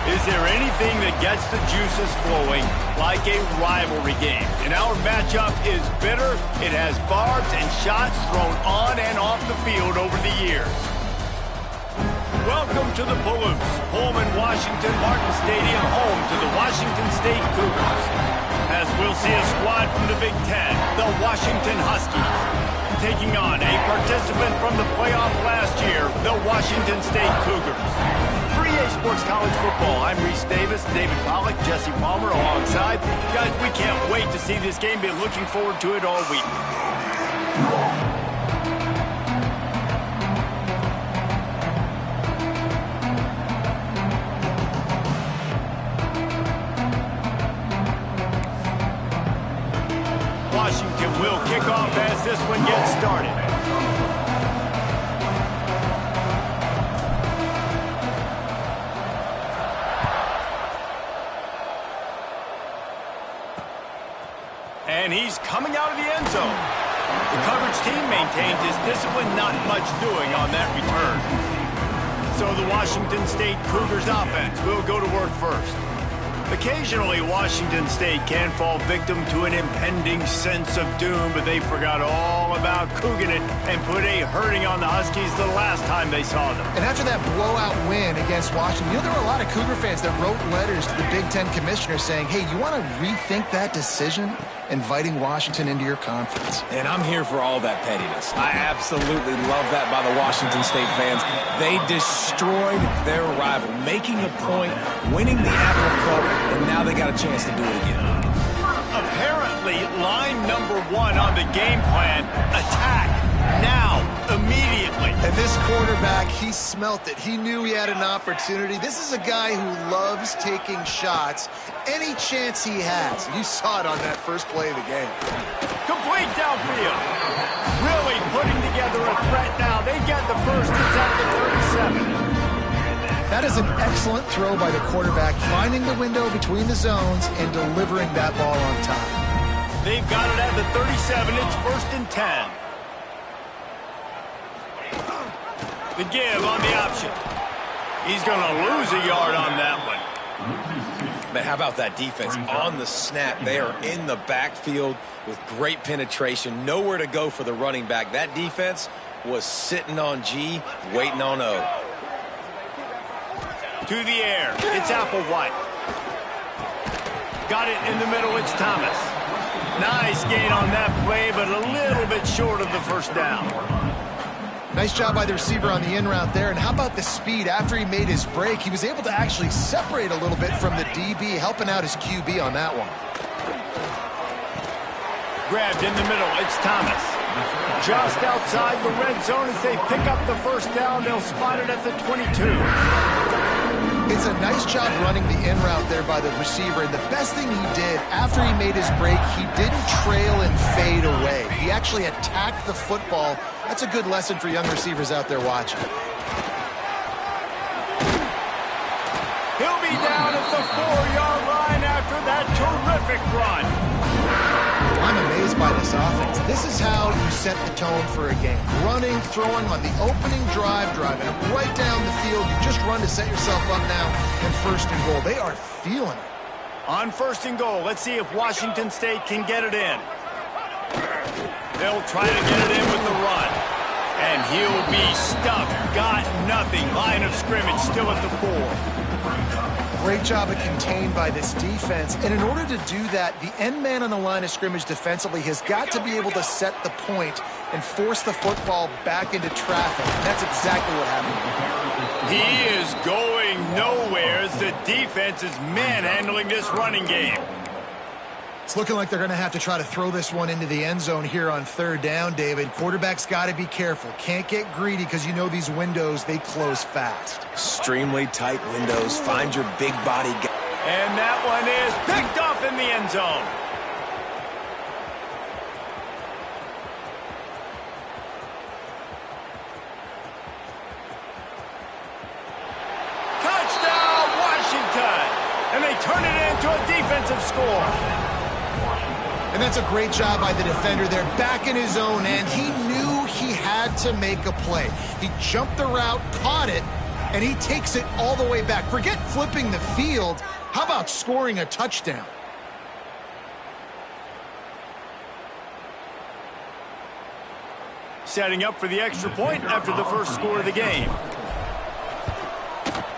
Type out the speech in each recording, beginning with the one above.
Is there anything that gets the juices flowing like a rivalry game? And our matchup is bitter. It has barbs and shots thrown on and off the field over the years. Welcome to the Palouse, Pullman, Washington, Martin Stadium, home to the Washington State Cougars. As we'll see a squad from the Big Ten, the Washington Huskies, taking on a participant from the playoff last year, the Washington State Cougars. For EA Sports College Football, I'm Reese Davis, David Pollack, Jesse Palmer alongside. Guys, we can't wait to see this game. Been looking forward to it all week. Washington will kick off as this one gets started. And he's coming out of the end zone. The coverage team maintains his discipline, not much doing on that return. So the Washington State Cougars offense will go to work first. Occasionally, Washington State can fall victim to an impending sense of doom, but they forgot all about Cougar it and put a hurting on the Huskies the last time they saw them. And after that blowout win against Washington, there were a lot of Cougar fans that wrote letters to the Big Ten commissioner saying, hey, you want to rethink that decision? Inviting Washington into your conference. And I'm here for all that pettiness. I absolutely love that by the Washington State fans. They destroyed their rival, making a point, winning the Apple Cup, and now they got a chance to do it again. Apparently, line number one on the game plan, attack, now, immediately. And this quarterback, he smelt it. He knew he had an opportunity. This is a guy who loves taking shots any chance he has. You saw it on that first play of the game. Complete downfield. Really putting together a threat now. They get the first inside the 37. That is an excellent throw by the quarterback, finding the window between the zones and delivering that ball on time. They've got it at the 37. It's 1st and 10. The give on the option. He's going to lose a yard on that one. Man, how about that defense on the snap? They are in the backfield with great penetration. Nowhere to go for the running back. That defense was sitting on G, waiting on O. To the air. It's Applewhite. Got it in the middle. It's Thomas. Nice gain on that play, but a little bit short of the first down. Nice job by the receiver on the in route there. And how about the speed? After he made his break, he was able to actually separate a little bit from the DB, helping out his QB on that one. Grabbed in the middle. It's Thomas. Just outside the red zone as they pick up the first down. They'll spot it at the 22. It's a nice job running the in route there by the receiver. And the best thing he did after he made his break, he didn't trail and fade away. He actually attacked the football. That's a good lesson for young receivers out there watching. He'll be down at the 4-yard line after that terrific run. I'm amazed by this offense. This is how you set the tone for a game. Running, throwing on the opening drive, driving it right down the field. You just run to set yourself up now and 1st and goal. They are feeling it. On 1st and goal, let's see if Washington State can get it in. They'll try to get it in with the run. And he'll be stuffed. Got nothing. Line of scrimmage still at the 4. Great job of contained by this defense. And in order to do that, the end man on the line of scrimmage defensively has got to be able to set the point and force the football back into traffic. And that's exactly what happened. He is going nowhere as the defense is manhandling this running game. It's looking like they're going to have to try to throw this one into the end zone here on 3rd down, David. Quarterback's got to be careful. Can't get greedy because you know these windows, they close fast. Extremely tight windows. Find your big body guy. And that one is picked off in the end zone. Touchdown, Washington! And they turn it into a defensive score. And that's a great job by the defender there, back in his own end. He knew he had to make a play. He jumped the route, caught it, and he takes it all the way back. Forget flipping the field. How about scoring a touchdown? Setting up for the extra point after the first score of the game.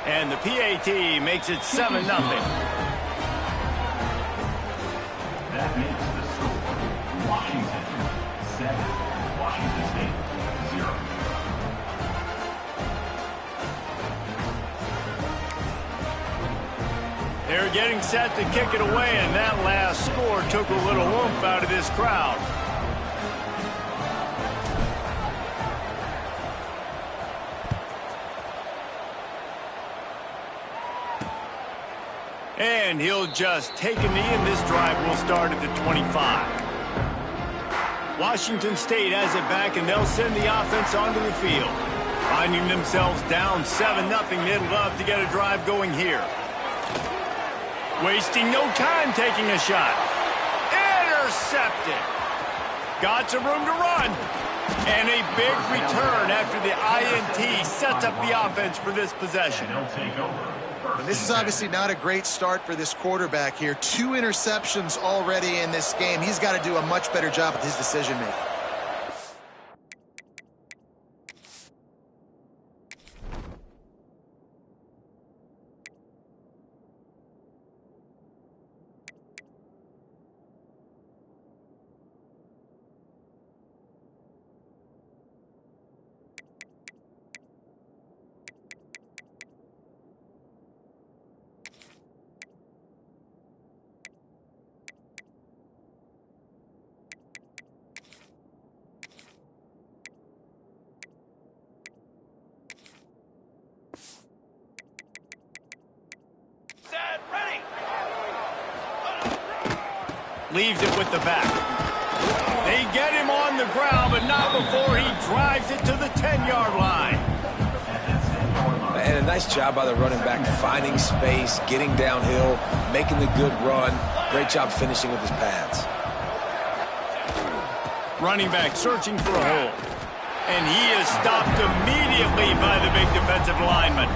And the PAT makes it 7-0. That makes the score Washington 7, Washington State 0. They're getting set to kick it away, and that last score took a little oomph out of this crowd. And he'll just take a knee, and this drive will start at the 25. Washington State has it back, and they'll send the offense onto the field. Finding themselves down 7-0, they'd love to get a drive going here. Wasting no time taking a shot. Intercepted. Got some room to run. And a big return after the INT sets up the offense for this possession. And they'll take over. And this is obviously not a great start for this quarterback here. 2 interceptions already in this game. He's got to do a much better job with his decision-making. Leaves it with the back. They get him on the ground, but not before he drives it to the 10-yard line. And a nice job by the running back, finding space, getting downhill, making the good run. Great job finishing with his pads. Running back searching for a hole. And he is stopped immediately by the big defensive lineman.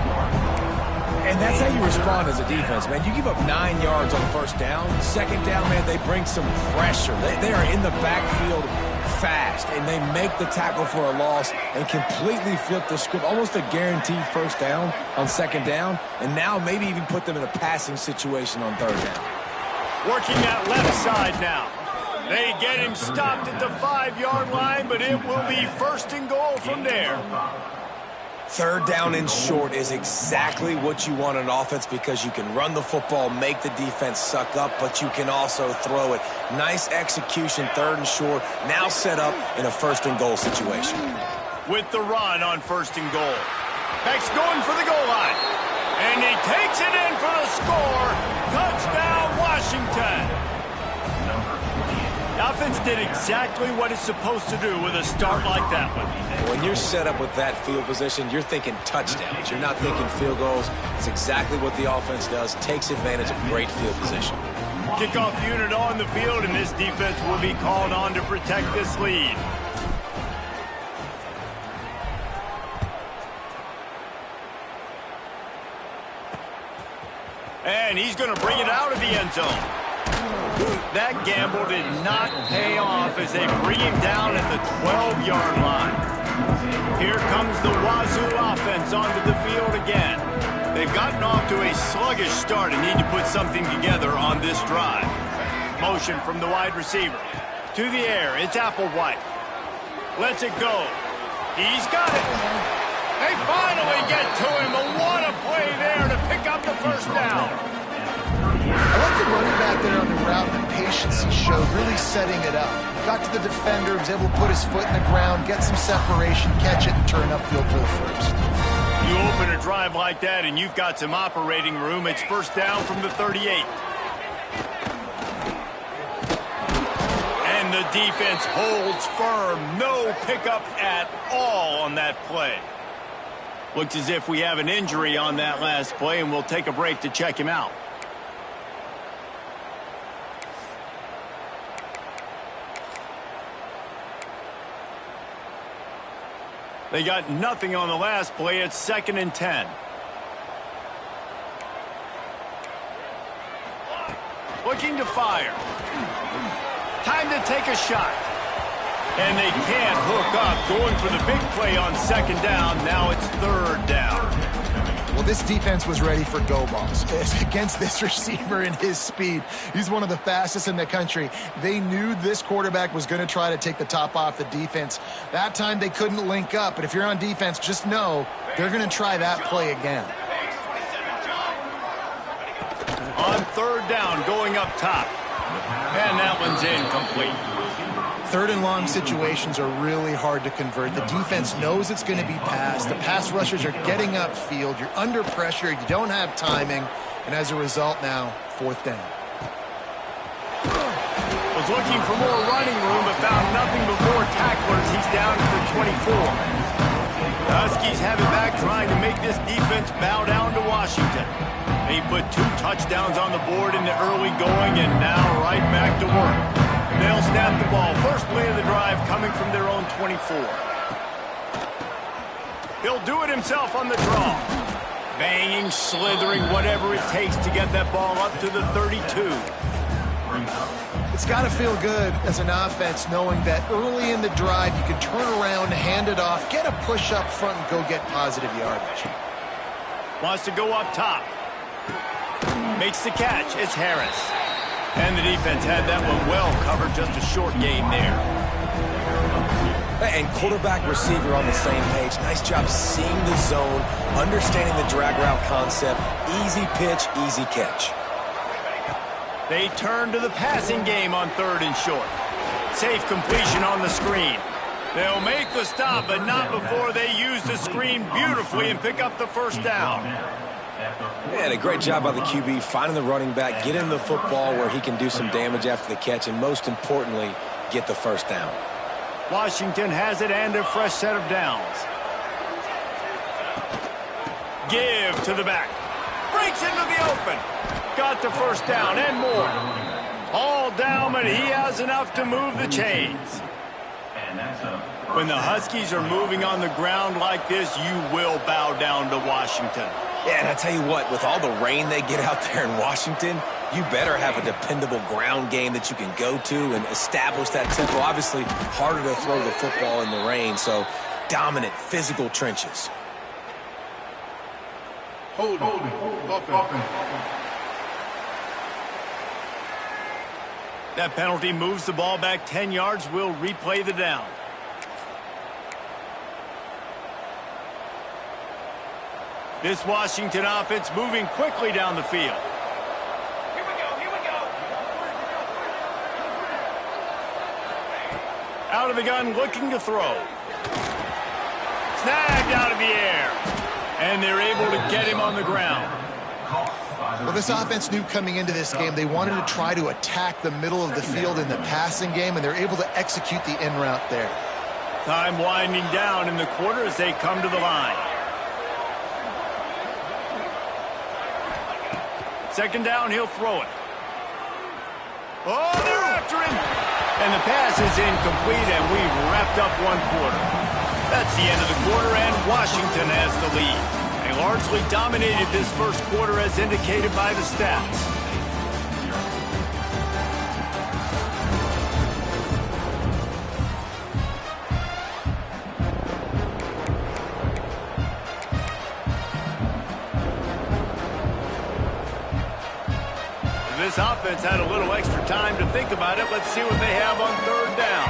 And that's how you respond as a defense, man. You give up 9 yards on first down. Second down, man, they bring some pressure. They are in the backfield fast, and they make the tackle for a loss and completely flip the script. Almost a guaranteed first down on second down, and now maybe even put them in a passing situation on third down. Working that left side now. They get him stopped at the 5-yard line, but it will be first and goal from there. Third down and short is exactly what you want on offense because you can run the football, make the defense suck up, but you can also throw it. Nice execution, third and short, now set up in a first and goal situation. With the run on first and goal. Beck's going for the goal line. And he takes it in for the score. Touchdown, Washington. The offense did exactly what it's supposed to do with a start like that one. When you're set up with that field position, you're thinking touchdowns. You're not thinking field goals. It's exactly what the offense does. Takes advantage of great field position. Kickoff unit on the field, and this defense will be called on to protect this lead. And he's going to bring it out of the end zone. That gamble did not pay off as they bring him down at the 12-yard line. Here comes the Wazoo offense onto the field again. They've gotten off to a sluggish start and need to put something together on this drive. Motion from the wide receiver. To the air, it's Applewhite. Lets it go. He's got it. They finally get to him, but what a play there to pick up the first down. I like the running back there on the route and the patience he showed, really setting it up. Got to the defender, was able to put his foot in the ground, get some separation, catch it, and turn upfield for the first. You open a drive like that, and you've got some operating room. It's first down from the 38. And the defense holds firm. No pickup at all on that play. Looks as if we have an injury on that last play, and we'll take a break to check him out. They got nothing on the last play. It's 2nd and 10. looking to fire. Time to take a shot. And they can't hook up, going for the big play on second down. Now it's third down. Well, this defense was ready for go balls. Against this receiver and his speed, he's one of the fastest in the country. They knew this quarterback was going to try to take the top off the defense. That time they couldn't link up, but if you're on defense, just know they're going to try that play again. On third down, going up top. And that one's incomplete. Third and long situations are really hard to convert. The defense knows it's going to be passed. The pass rushers are getting upfield. You're under pressure. You don't have timing. And as a result now, fourth down. Was looking for more running room, but found nothing but more tacklers. He's down to the 24. The Huskies have it back, trying to make this defense bow down to Washington. They put 2 touchdowns on the board in the early going, and now right back to work. They'll snap the ball. First play of the drive coming from their own 24. He'll do it himself on the draw. Banging, slithering, whatever it takes to get that ball up to the 32. It's got to feel good as an offense knowing that early in the drive you can turn around, hand it off, get a push up front, and go get positive yardage. Wants to go up top. Makes the catch. It's Harris. And the defense had that one well covered. Just a short game there. And quarterback receiver on the same page. Nice job seeing the zone, understanding the drag route concept. Easy pitch, easy catch. They turn to the passing game on third and short. Safe completion on the screen. They'll make the stop, but not before they use the screen beautifully and pick up the first down. Man, a great job by the QB finding the running back, getting the football where he can do some damage after the catch, and most importantly, get the first down. Washington has it and a fresh set of downs. Give to the back. Breaks into the open. Got the first down and more. All down, but he has enough to move the chains. When the Huskies are moving on the ground like this, you will bow down to Washington. Yeah, and I tell you what, with all the rain they get out there in Washington, you better have a dependable ground game that you can go to and establish that tempo. Obviously, harder to throw the football in the rain, so dominant, physical trenches. Hold. That penalty moves the ball back 10 yards. We'll replay the down. This Washington offense moving quickly down the field. Here we go. Out of the gun, looking to throw. Snagged out of the air. And they're able to get him on the ground. Well, this offense knew coming into this game they wanted to try to attack the middle of the field in the passing game, and they're able to execute the in route there. Time winding down in the quarter as they come to the line. Second down, he'll throw it. Oh, they're after him. And the pass is incomplete, and we've wrapped up one quarter. That's the end of the quarter, and Washington has the lead. They largely dominated this first quarter as indicated by the stats. This offense had a little extra time to think about it. Let's see what they have on third down.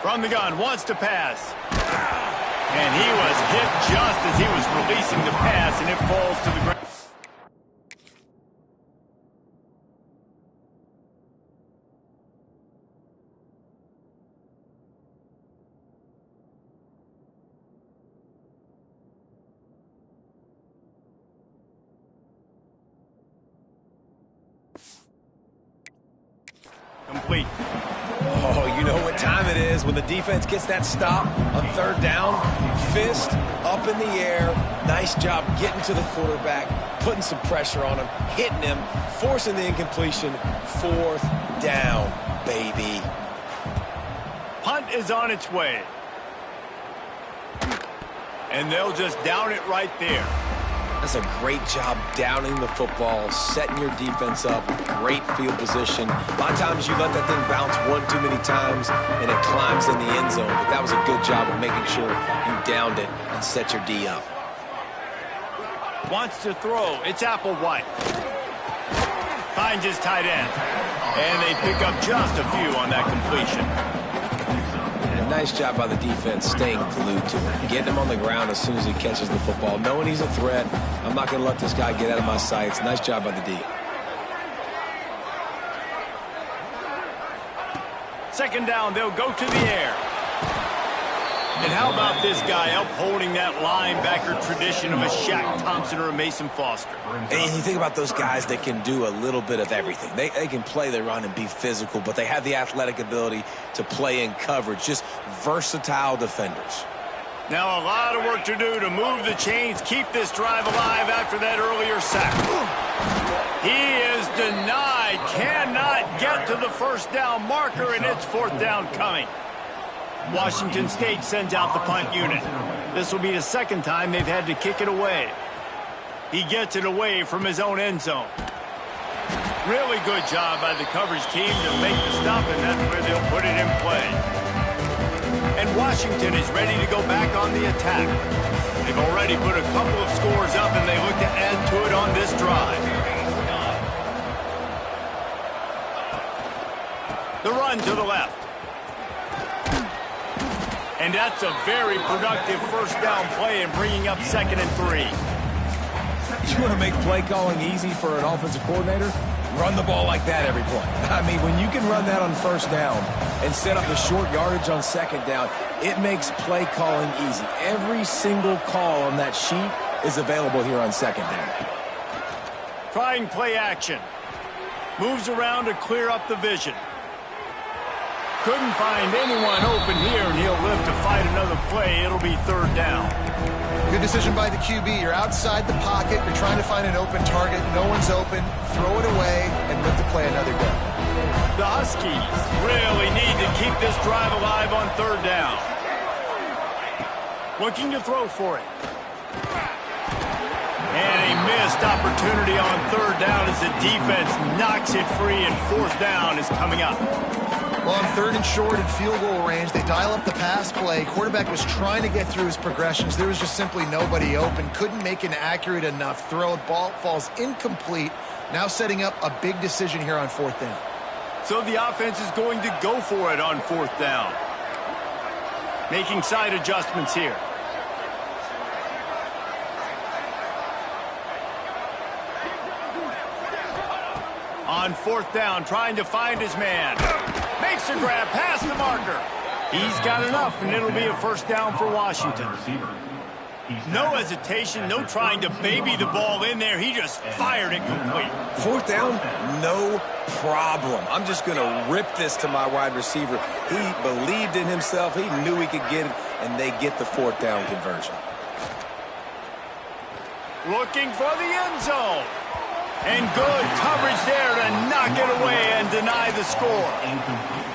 From the gun, wants to pass. And he was hit just as he was releasing the pass, and it falls to the ground. Complete. Oh, you know what time it is when the defense gets that stop on third down. Fist up in the air. Nice job getting to the quarterback, putting some pressure on him, hitting him, forcing the incompletion. Fourth down, baby. Punt is on its way. And they'll just down it right there. That's a great job downing the football, setting your defense up, great field position. A lot of times you let that thing bounce one too many times and it climbs in the end zone, but that was a good job of making sure you downed it and set your D up. Wants to throw. It's Applewhite. Finds his tight end. And they pick up just a few on that completion. And a nice job by the defense staying glued to him. Getting him on the ground as soon as he catches the football. Knowing he's a threat, I'm not going to let this guy get out of my sights. Nice job by the D. Second down, they'll go to the air. And how about this guy upholding that linebacker tradition of a Shaq Thompson or a Mason Foster? And you think about those guys that can do a little bit of everything. They can play the run and be physical, but they have the athletic ability to play in coverage. Just versatile defenders. Now a lot of work to do to move the chains, keep this drive alive after that earlier sack. He is denied, cannot get to the first down marker, and it's fourth down coming. Washington State sends out the punt unit. This will be the second time they've had to kick it away. He gets it away from his own end zone. Really good job by the coverage team to make the stop, and that's where they'll put it in play. And Washington is ready to go back on the attack. They've already put a couple of scores up, and they look to add to it on this drive. The run to the left. And that's a very productive first down play in bringing up 2nd and 3. You want to make play calling easy for an offensive coordinator? Run the ball like that every play. I mean, when you can run that on first down and set up the short yardage on second down, it makes play calling easy. Every single call on that sheet is available here on second down. Trying play action. Moves around to clear up the vision. Couldn't find anyone open here, and he'll live to fight another play. It'll be third down. Good decision by the QB. You're outside the pocket. You're trying to find an open target. No one's open. Throw it away and live to play another down. The Huskies really need to keep this drive alive on third down. Looking to throw for it. And a missed opportunity on third down as the defense knocks it free, and fourth down is coming up. Well, on third and short and field goal range, they dial up the pass play. Quarterback was trying to get through his progressions. There was just simply nobody open. Couldn't make an accurate enough throw. Ball falls incomplete. Now setting up a big decision here on fourth down. So the offense is going to go for it on fourth down. Making side adjustments here. On fourth down, trying to find his man. Makes a grab past the marker. He's got enough, and it'll be a first down for Washington. No hesitation, no trying to baby the ball in there. He just fired it complete. Fourth down, no problem. I'm just going to rip this to my wide receiver. He believed in himself. He knew he could get it, and they get the fourth down conversion. Looking for the end zone. And good coverage there to knock it away and deny the score.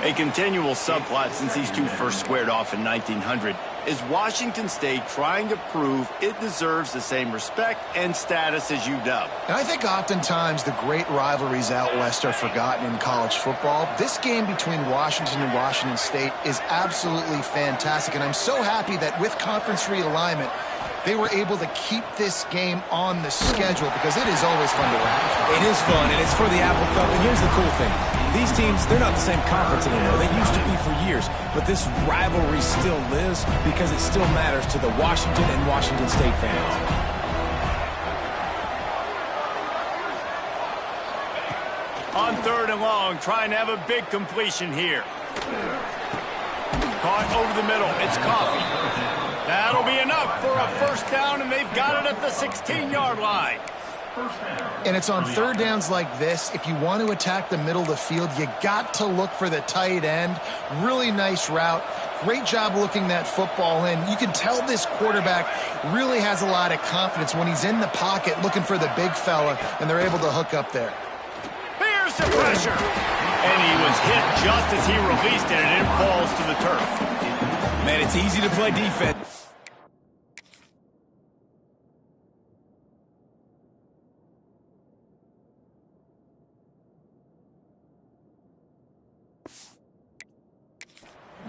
A continual subplot since these two first squared off in 1900 is Washington State trying to prove it deserves the same respect and status as UW. And I think oftentimes the great rivalries out west are forgotten in college football. This game between Washington and Washington State is absolutely fantastic, and I'm so happy that with conference realignment, they were able to keep this game on the schedule because it is always fun to watch. It is fun, and it's for the Apple Cup. And here's the cool thing. These teams, they're not the same conference anymore. They used to be for years. But this rivalry still lives because it still matters to the Washington and Washington State fans. On third and long, trying to have a big completion here. Caught over the middle. It's Coffee. That'll be enough for a first down, and they've got it at the 16-yard line. And it's on third downs like this. If you want to attack the middle of the field, you got to look for the tight end. Really nice route. Great job looking that football in. You can tell this quarterback really has a lot of confidence when he's in the pocket looking for the big fella, and they're able to hook up there. Here's the pressure. And he was hit just as he released it, and it falls to the turf. Man, it's easy to play defense.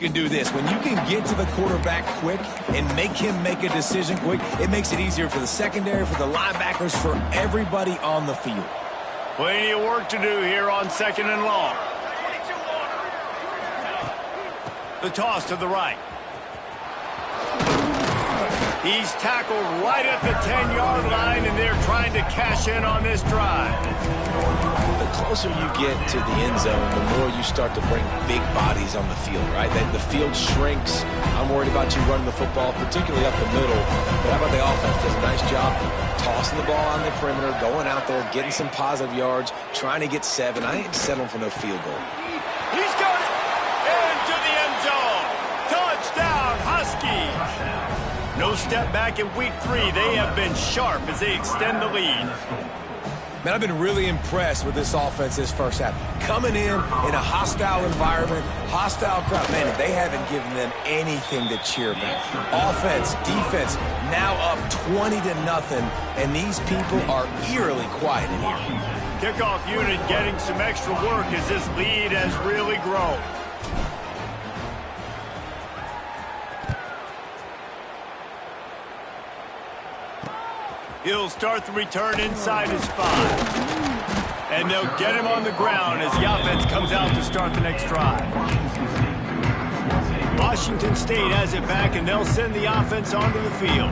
You can do this. When you can get to the quarterback quick and make him make a decision quick, it makes it easier for the secondary, for the linebackers, for everybody on the field. Plenty of work to do here on 2nd and long. The toss to the right. He's tackled right at the 10-yard line, and they're trying to cash in on this drive. The closer you get to the end zone, the more you start to bring big bodies on the field, right? The field shrinks. I'm worried about you running the football, particularly up the middle. But how about the offense? Does a nice job tossing the ball on the perimeter, going out there, getting some positive yards, trying to get 7. I ain't settling for no field goal. He's got it! Into the end zone! Touchdown, Huskies! No step back in week 3. They have been sharp as they extend the lead. Man, I've been really impressed with this offense this first half. Coming in a hostile environment, hostile crowd. Man, they haven't given them anything to cheer about. Offense, defense, now up 20-0, and these people are eerily quiet in here. Kickoff unit getting some extra work as this lead has really grown. He'll start the return inside his 5. And they'll get him on the ground as the offense comes out to start the next drive. Washington State has it back, and they'll send the offense onto the field.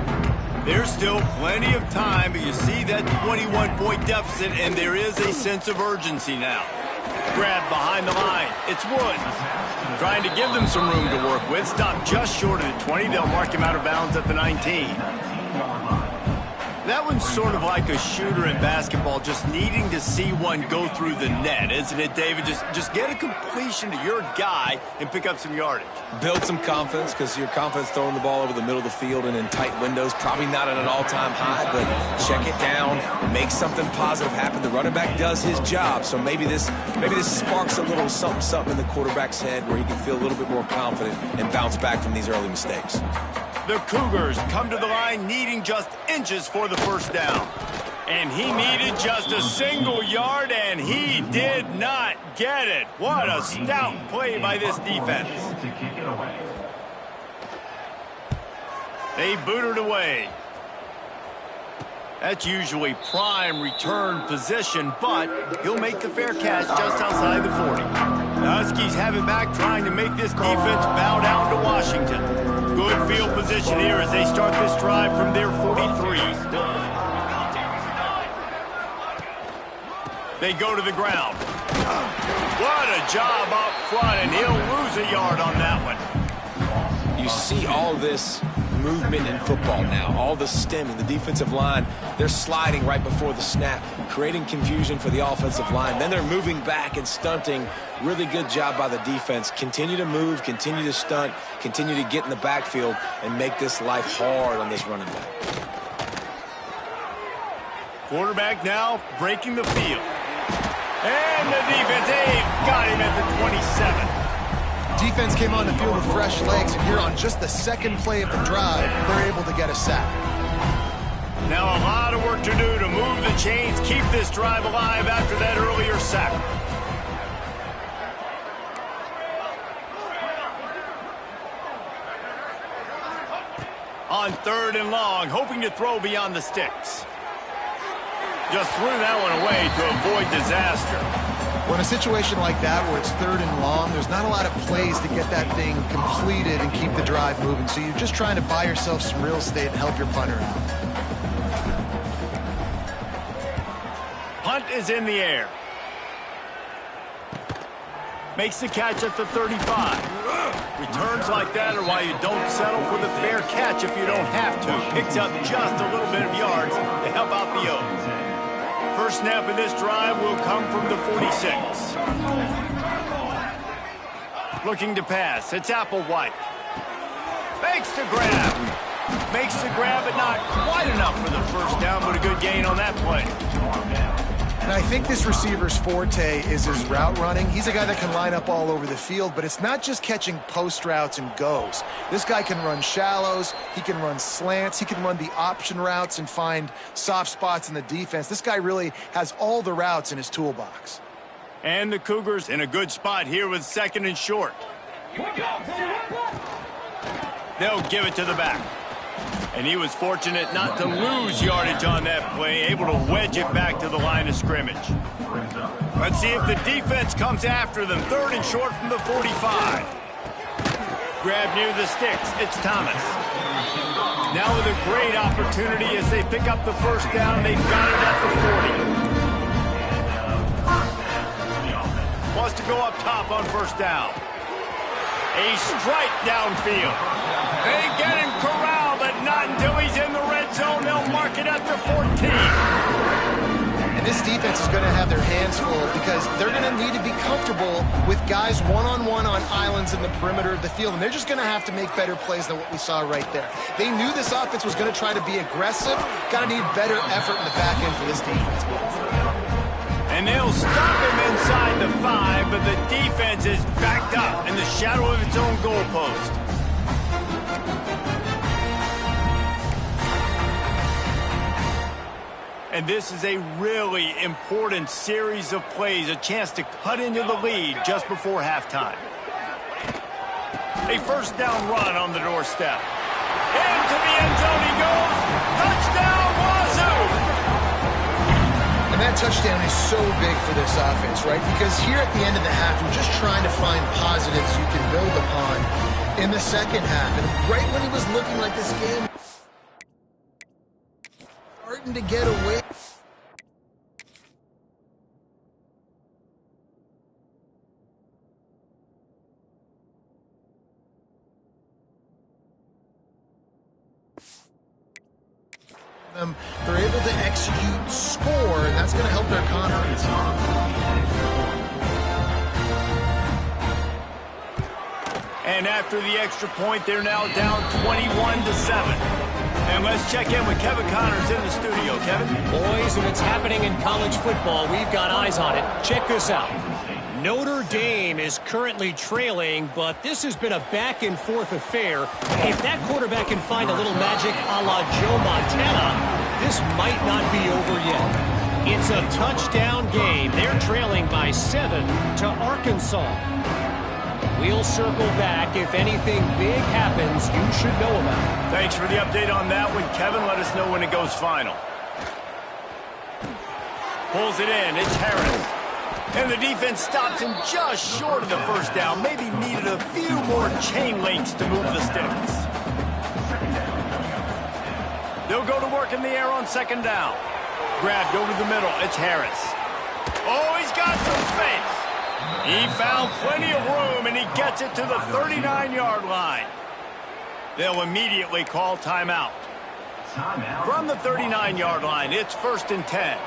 There's still plenty of time, but you see that 21-point deficit, and there is a sense of urgency now. Grab behind the line. It's Woods. Trying to give them some room to work with. Stopped just short of the 20. They'll mark him out of bounds at the 19. That one's sort of like a shooter in basketball, just needing to see one go through the net, isn't it, David? Just get a completion to your guy and pick up some yardage. Build some confidence, because your confidence throwing the ball over the middle of the field and in tight windows, probably not at an all-time high, but check it down, make something positive happen. The running back does his job, so maybe this sparks a little something in the quarterback's head where he can feel a little bit more confident and bounce back from these early mistakes. The Cougars come to the line needing just inches for the first down. And he needed just a single yard, and he did not get it. What a stout play by this defense. They boot it away. That's usually prime return position, but he'll make the fair catch just outside the 40. The Huskies have it back, trying to make this defense bow down to Washington. Good field position here as they start this drive from their 43. They go to the ground. What a job up front, and he'll lose a yard on that one. You see all this movement in football now, all the stemming, the defensive line, they're sliding right before the snap, creating confusion for the offensive line. Then they're moving back and stunting. Really good job by the defense. Continue to move, continue to stunt, continue to get in the backfield and make this life hard on this running back. Quarterback now breaking the field. And the defense, they've got him at the 27. Defense came on the field with fresh legs, and here on just the second play of the drive, they're able to get a sack. Now a lot of work to do to move the chains, keep this drive alive after that earlier sack. On 3rd and long, hoping to throw beyond the sticks. Just threw that one away to avoid disaster. Well, in a situation like that where it's 3rd and long, there's not a lot of plays to get that thing completed and keep the drive moving. So you're just trying to buy yourself some real estate and help your punter out. Punt is in the air. Makes the catch at the 35. Returns like that are why you don't settle for the fair catch if you don't have to. Picks up just a little bit of yards to help out the Oaks. First snap of this drive will come from the 46. Looking to pass. It's Applewhite. Makes the grab. Makes the grab, but not quite enough for the first down, but a good gain on that play. And I think this receiver's forte is his route running. He's a guy that can line up all over the field, but it's not just catching post routes and goes. This guy can run shallows, he can run slants, he can run the option routes and find soft spots in the defense. This guy really has all the routes in his toolbox. And the Cougars in a good spot here with 2nd and short. They'll give it to the back. And he was fortunate not to lose yardage on that play, able to wedge it back to the line of scrimmage. Let's see if the defense comes after them. 3rd and short from the 45. Grab near the sticks. It's Thomas. Now with a great opportunity as they pick up the first down. They've got it at the 40. Wants to go up top on first down. A strike downfield. They get him corralled, but not until he's in the red zone. They'll mark it at the 14. And this defense is going to have their hands full because they're going to need to be comfortable with guys one-on-one on islands in the perimeter of the field. And they're just going to have to make better plays than what we saw right there. They knew this offense was going to try to be aggressive. Got to need better effort in the back end for this defense. And they'll stop him inside the 5, but the defense is backed up in the shadow of its own goalpost. And this is a really important series of plays, a chance to cut into the lead just before halftime. A first down run on the doorstep. Into the end zone he goes. Touchdown, Wazoo! And that touchdown is so big for this offense, right? Because here at the end of the half, you're just trying to find positives you can build upon in the second half. And right when he was looking like this game starting to get away. They're able to execute, score, and that's going to help their confidence. And after the extra point, they're now down 21-7. And let's check in with Kevin Connors in the studio. Kevin? Boys, when it's happening in college football, we've got eyes on it. Check this out. Notre Dame is currently trailing, but this has been a back-and-forth affair. If that quarterback can find a little magic a la Joe Montana, this might not be over yet. It's a touchdown game. They're trailing by 7 to Arkansas. We'll circle back. If anything big happens, you should know about it. Thanks for the update on that one, Kevin. Let us know when it goes final. Pulls it in. It's Harris. And the defense stops him just short of the first down. Maybe needed a few more chain links to move the sticks. They'll go to work in the air on second down. Grabbed over the middle. It's Harris. Oh, he's got some space. He found plenty of room, and he gets it to the 39-yard line. They'll immediately call timeout. From the 39-yard line, it's 1st and 10.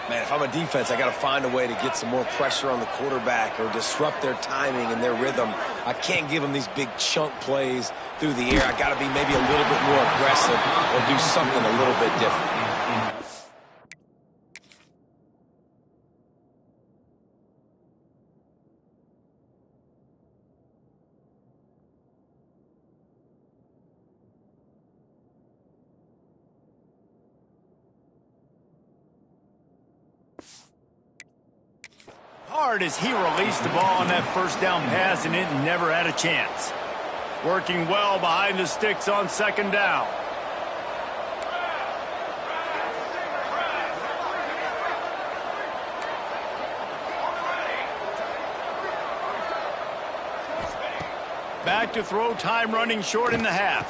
Man, if I'm a defense, I got to find a way to get some more pressure on the quarterback or disrupt their timing and their rhythm. I can't give them these big chunk plays through the air. I got to be maybe a little bit more aggressive or do something a little bit different. Hard as he released the ball on that first down pass, and it never had a chance. Working well behind the sticks on second down. Back to throw, time running short in the half.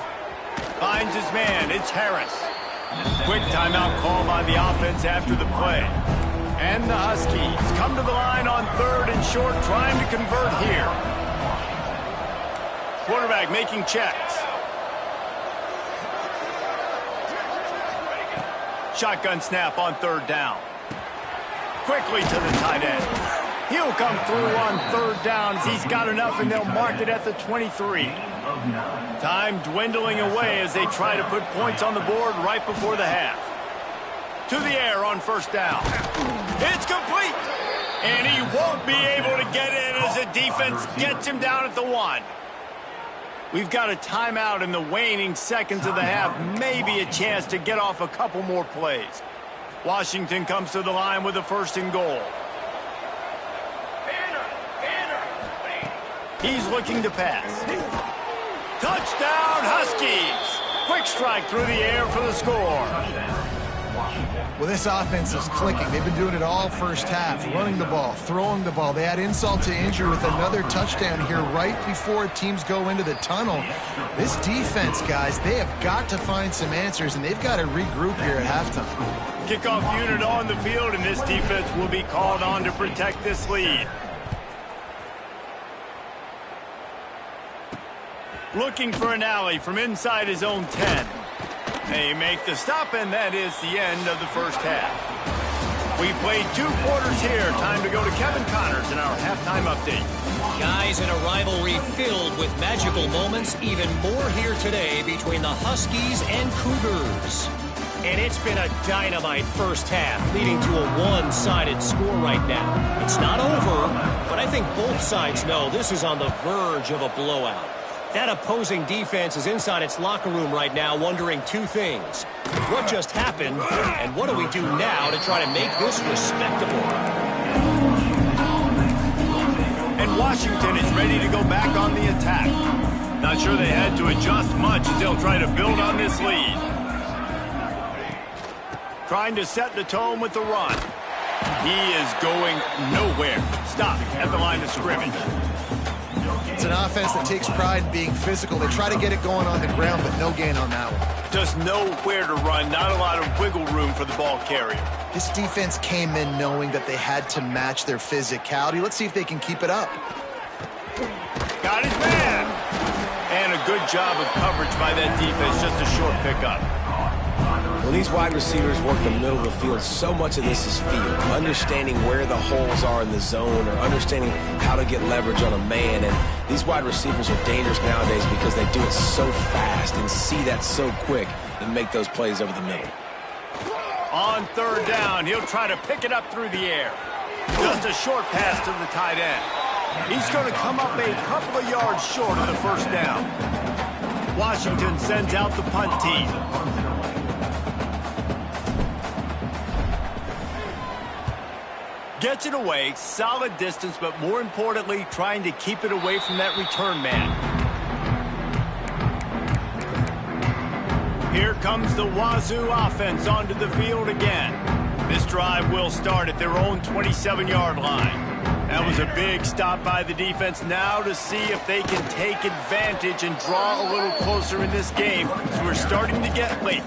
Finds his man, it's Harris. Quick timeout call by the offense after the play. And the Huskies come to the line on 3rd and short, trying to convert here. Quarterback making checks. Shotgun snap on 3rd down. Quickly to the tight end. He'll come through on 3rd down as he's got enough, and they'll mark it at the 23. Time dwindling away as they try to put points on the board right before the half. To the air on 1st down. It's complete. And he won't be able to get in as the defense gets him down at the 1. We've got a timeout in the waning seconds of the half. Maybe a chance to get off a couple more plays. Washington comes to the line with a 1st and goal. He's looking to pass. Touchdown, Huskies! Quick strike through the air for the score. Well, this offense is clicking. They've been doing it all first half, running the ball, throwing the ball. They had insult to injury with another touchdown here right before teams go into the tunnel. This defense, guys, they have got to find some answers, and they've got to regroup here at halftime. Kickoff unit on the field, and this defense will be called on to protect this lead. Looking for an alley from inside his own 10. They make the stop, and that is the end of the first half. We played 2 quarters here. Time to go to Kevin Connors in our halftime update. Guys, in a rivalry filled with magical moments, even more here today between the Huskies and Cougars. And it's been a dynamite first half, leading to a one-sided score right now. It's not over, but I think both sides know this is on the verge of a blowout. That opposing defense is inside its locker room right now wondering 2 things. What just happened, and what do we do now to try to make this respectable? And Washington is ready to go back on the attack. Not sure they had to adjust much as they'll try to build on this lead. Trying to set the tone with the run. He is going nowhere. Stop at the line of scrimmage. It's an offense that takes pride in being physical. They try to get it going on the ground, but no gain on that one. Just nowhere to run. Not a lot of wiggle room for the ball carrier. This defense came in knowing that they had to match their physicality. Let's see if they can keep it up. Got his man. And a good job of coverage by that defense. Just a short pickup. When these wide receivers work the middle of the field, so much of this is feel. Understanding where the holes are in the zone or understanding how to get leverage on a man. And these wide receivers are dangerous nowadays because they do it so fast and see that so quick and make those plays over the middle. On 3rd down, he'll try to pick it up through the air. Just a short pass to the tight end. He's going to come up a couple of yards short of the 1st down. Washington sends out the punt team. Gets it away, solid distance, but more importantly, trying to keep it away from that return man. Here comes the Wazoo offense onto the field again. This drive will start at their own 27-yard line. That was a big stop by the defense. Now to see if they can take advantage and draw a little closer in this game, as we're starting to get late.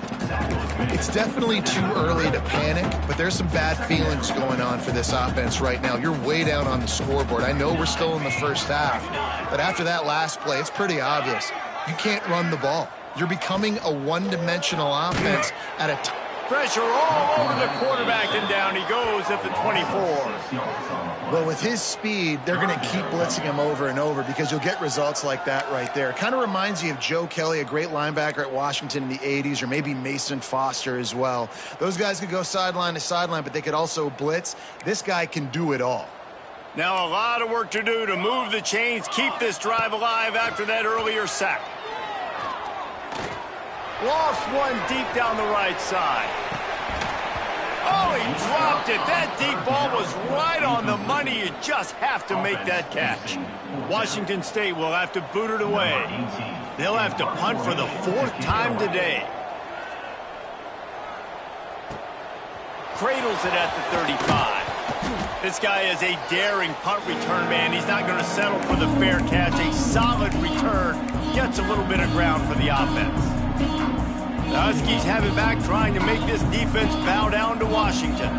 It's definitely too early to panic, but there's some bad feelings going on for this offense right now. You're way down on the scoreboard. I know we're still in the first half, but after that last play, it's pretty obvious. You can't run the ball. You're becoming a one-dimensional offense at a time. Pressure all over the quarterback, and down he goes at the 24. Well, with his speed, they're going to keep blitzing him over and over because you'll get results like that right there. It kind of reminds you of Joe Kelly, a great linebacker at Washington in the 80s, or maybe Mason Foster as well. Those guys could go sideline to sideline, but they could also blitz. This guy can do it all. Now a lot of work to do to move the chains, keep this drive alive after that earlier sack. Lost one deep down the right side. Oh, he dropped it. That deep ball was right on the money. You just have to make that catch. Washington State will have to boot it away. They'll have to punt for the 4th time today. Cradles it at the 35. This guy is a daring punt return man. He's not going to settle for the fair catch. A solid return. Gets a little bit of ground for the offense. The Huskies have it back, trying to make this defense bow down to Washington.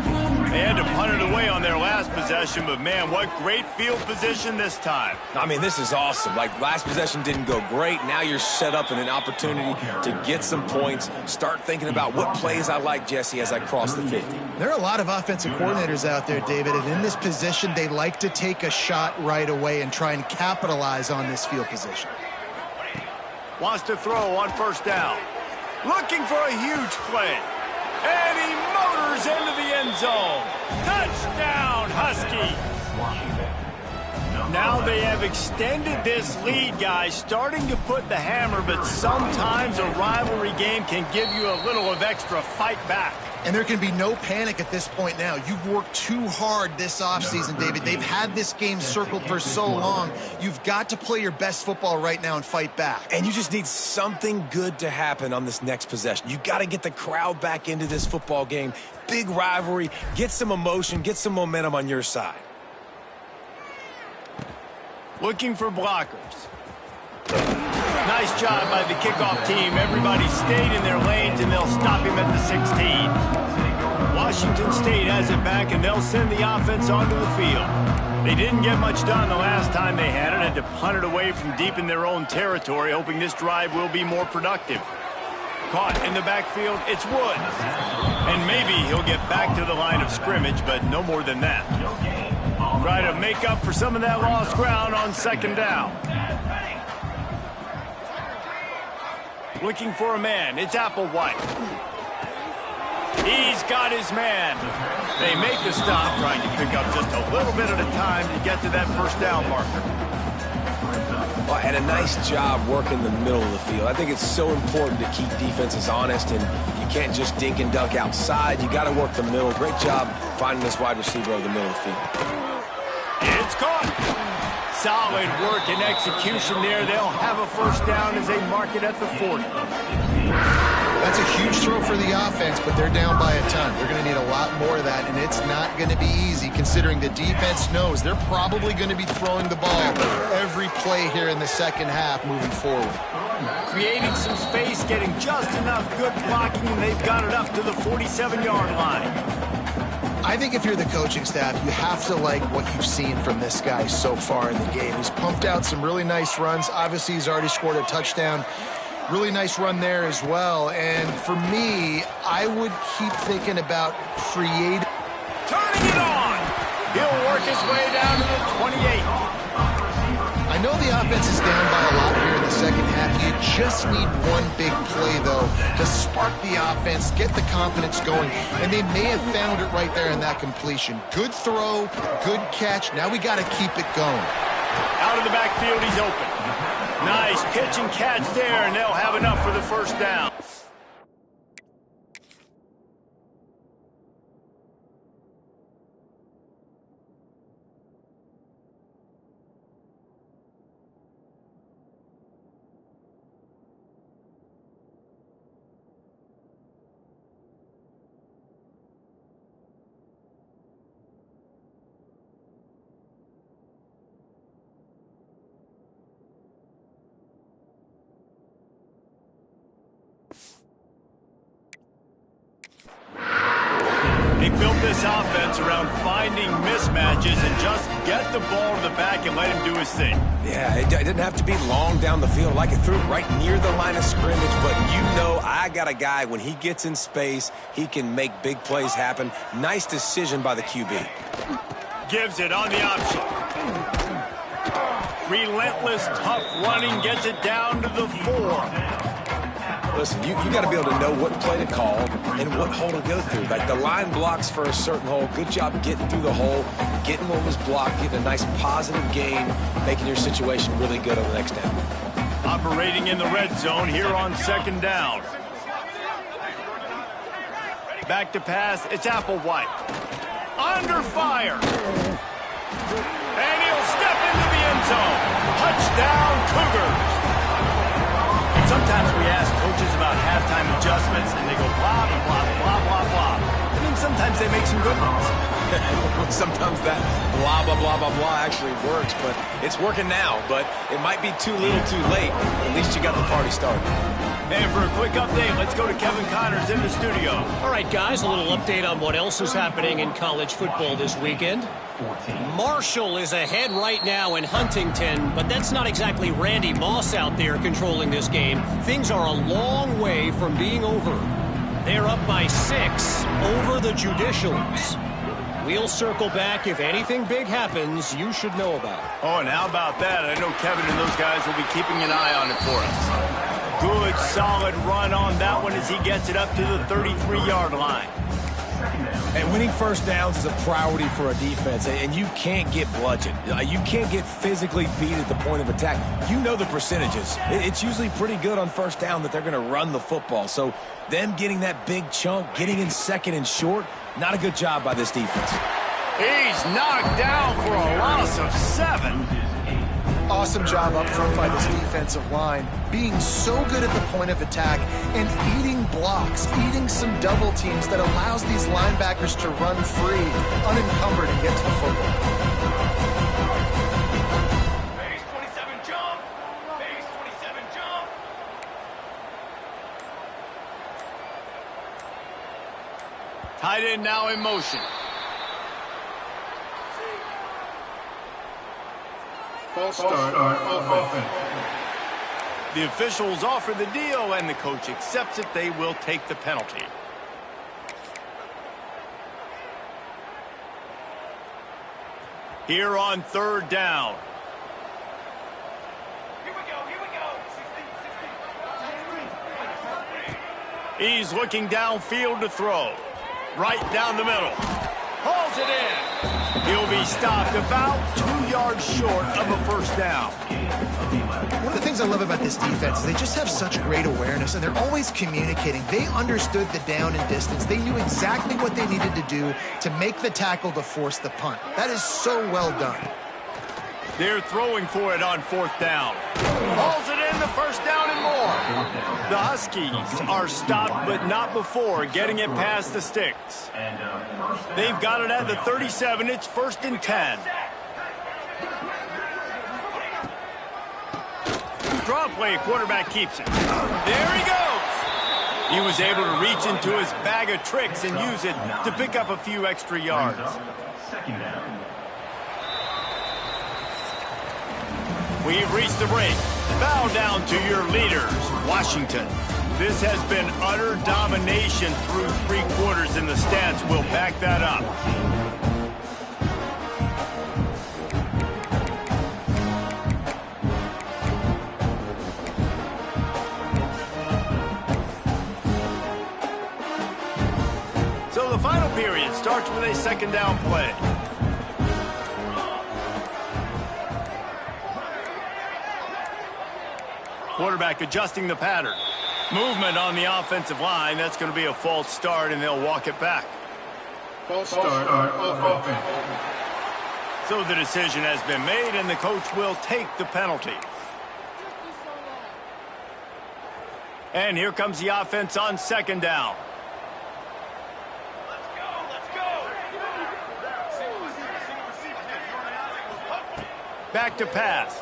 They had to punt it away on their last possession, but man, what great field position this time. I mean, this is awesome. Like, last possession didn't go great. Now you're set up in an opportunity to get some points. Start thinking about what plays I like, Jesse, as I cross the 50. There are a lot of offensive coordinators out there, David, and in this position, they like to take a shot right away and try and capitalize on this field position. Wants to throw on 1st down. Looking for a huge play. And he motors into the end zone. Touchdown, Huskies. Now they have extended this lead, guys, starting to put the hammer, but sometimes a rivalry game can give you a little of extra fight back. And there can be no panic at this point now. You've worked too hard this offseason, David. They've had this game circled for so long. You've got to play your best football right now and fight back. And you just need something good to happen on this next possession. You got to get the crowd back into this football game. Big rivalry. Get some emotion. Get some momentum on your side. Looking for blockers. Nice job by the kickoff team. Everybody stayed in their lanes, and they'll stop him at the 16. Washington State has it back, and they'll send the offense onto the field. They didn't get much done the last time they had it. Had to punt it away from deep in their own territory, hoping this drive will be more productive. Caught in the backfield, it's Woods. And maybe he'll get back to the line of scrimmage, but no more than that. Try to make up for some of that lost ground on second down. Looking for a man. It's Applewhite. He's got his man. They make the stop, trying to pick up just a little bit at a time to get to that first down marker. Well, and a nice job working the middle of the field. I think it's so important to keep defenses honest, and you can't just dink and dunk outside. You got to work the middle. Great job finding this wide receiver over the middle of the field. It's caught. Solid work and execution there. They'll have a first down as they mark it at the 40. That's a huge throw for the offense, but they're down by a ton. They're going to need a lot more of that, and it's not going to be easy considering the defense knows they're probably going to be throwing the ball every play here in the second half moving forward. Creating some space, getting just enough good blocking, and they've got it up to the 47-yard line. I think if you're the coaching staff, you have to like what you've seen from this guy so far in the game. He's pumped out some really nice runs. Obviously, he's already scored a touchdown. Really nice run there as well. And for me, I would keep thinking about creating. Turning it on. He'll work his way down to the 28. I know the offense is down by a lot here in the second half. You just need one big play, though, to spark the offense, get the confidence going, and they may have found it right there in that completion. Good throw, good catch. Now we got to keep it going. Out of the backfield, he's open. Nice pitch and catch there, and they'll have enough for the first down. They built this offense around finding mismatches and just get the ball to the back and let him do his thing. Yeah, it didn't have to be long down the field. Like it threw right near the line of scrimmage, but you know I got a guy, when he gets in space, he can make big plays happen. Nice decision by the QB. Gives it on the option. Relentless, tough running, gets it down to the 4. Listen, you got to be able to know what play to call and what hole to go through. Like the line blocks for a certain hole. Good job getting through the hole, getting what was blocked, getting a nice positive gain, making your situation really good on the next down. Operating in the red zone here on second down. Back to pass, it's Applewhite. Under fire. And he'll step into the end zone. Touchdown, Cougars. Sometimes we ask coaches about halftime adjustments, and they go blah, blah, blah, blah, blah, blah. And then sometimes they make some good ones. Sometimes that blah, blah, blah, blah, blah actually works, but it's working now. But it might be too little too late. At least you got the party started. And for a quick update, let's go to Kevin Connors in the studio. All right, guys, a little update on what else is happening in college football this weekend. Marshall is ahead right now in Huntington, but that's not exactly Randy Moss out there controlling this game. Things are a long way from being over. They're up by 6 over the Judicials. We'll circle back. If anything big happens, you should know about it. Oh, and how about that? I know Kevin and those guys will be keeping an eye on it for us. Good, solid run on that one as he gets it up to the 33-yard line. And winning first downs is a priority for a defense, and you can't get bludgeoned. You can't get physically beat at the point of attack. You know the percentages. It's usually pretty good on first down that they're going to run the football. So them getting that big chunk, getting in second and short, not a good job by this defense. He's knocked down for a loss of 7. Awesome job up front by this defensive line, being so good at the point of attack and eating blocks, eating some double teams that allows these linebackers to run free, unencumbered, and get to the football. Base 27 jump. Base 27 jump. Tight end now in motion. False start offense. The officials offer the deal, and the coach accepts it. They will take the penalty. Here on third down. Here we go. Here we go. 16. He's looking downfield to throw. Right down the middle. Hauls it in. He'll be stopped about 2 yards short of a first down. One of the things I love about this defense is they just have such great awareness, and they're always communicating. They understood the down and distance. They knew exactly what they needed to do to make the tackle to force the punt. That is so well done. They're throwing for it on fourth down. Hauls it in, the first down and more. The Huskies are stopped, but not before getting it past the sticks. They've got it at the 37. It's 1st and 10. Draw play, quarterback keeps it. There he goes. He was able to reach into his bag of tricks and use it to pick up a few extra yards. Second down. We've reached the break. Bow down to your leaders, Washington. This has been utter domination through 3 quarters, and the stats will back that up. So the final period starts with a second down play. Quarterback adjusting the pattern. Movement on the offensive line. That's going to be a false start, and they'll walk it back. False start offense. So the decision has been made, and the coach will take the penalty. And here comes the offense on second down. Let's go. Let's go. Back to pass.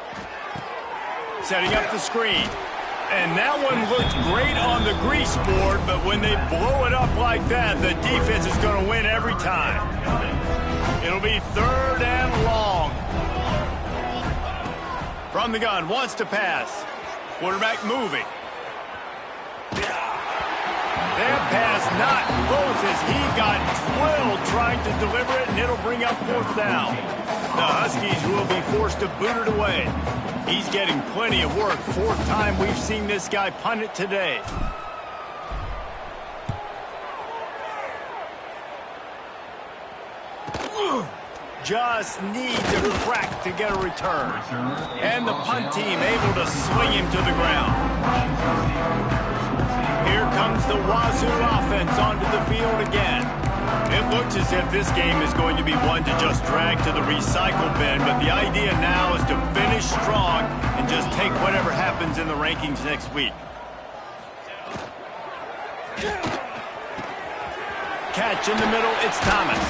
Setting up the screen. And that one looked great on the grease board, but when they blow it up like that, the defense is going to win every time. It'll be 3rd and long. From the gun, wants to pass. Quarterback moving. That pass not close as he got drilled trying to deliver it, and it'll bring up 4th down. The Huskies will be forced to boot it away. He's getting plenty of work. 4th time we've seen this guy punt it today. Just needs a crack to get a return. And the punt team able to swing him to the ground. Here comes the Wazoo offense onto the field again. It looks as if this game is going to be one to just drag to the recycle bin, but the idea now is to finish strong and just take whatever happens in the rankings next week. Catch in the middle, it's Thomas.